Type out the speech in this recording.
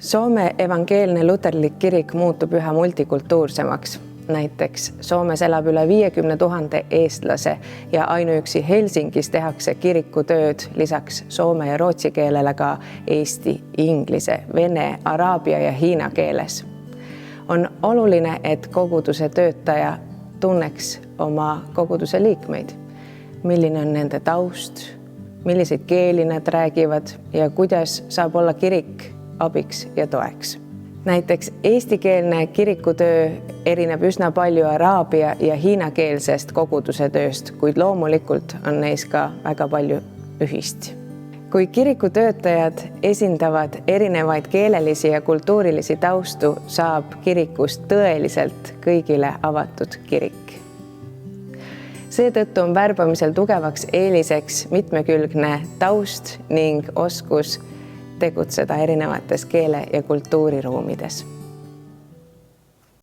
Soome evangeelne luterlik kirik muutub üha multikultuursemaks. Näiteks Soomes elab üle 50 000 eestlase ja ainuüksi Helsingis tehakse kirikutööd lisaks soome ja rootsi keelele ka eesti, inglise, vene, araabia ja hiina keeles. On oluline, et koguduse töötaja tunneks oma koguduse liikmeid, milline on nende taust, milliseid keeli nad räägivad ja kuidas saab olla kirik abiks ja toeks. Näiteks eestikeelne kirikutöö erineb üsna palju araabia ja hiinakeelsest koguduse tööst, kuid loomulikult on neis ka väga palju ühist. Kui kirikutöötajad esindavad erinevaid keelelisi ja kultuurilisi taustu, saab kirikust tõeliselt kõigile avatud kirik. Seetõttu on värbamisel tugevaks eeliseks mitmekülgne taust ning oskus tegutseda erinevates keele- ja kultuuriruumides.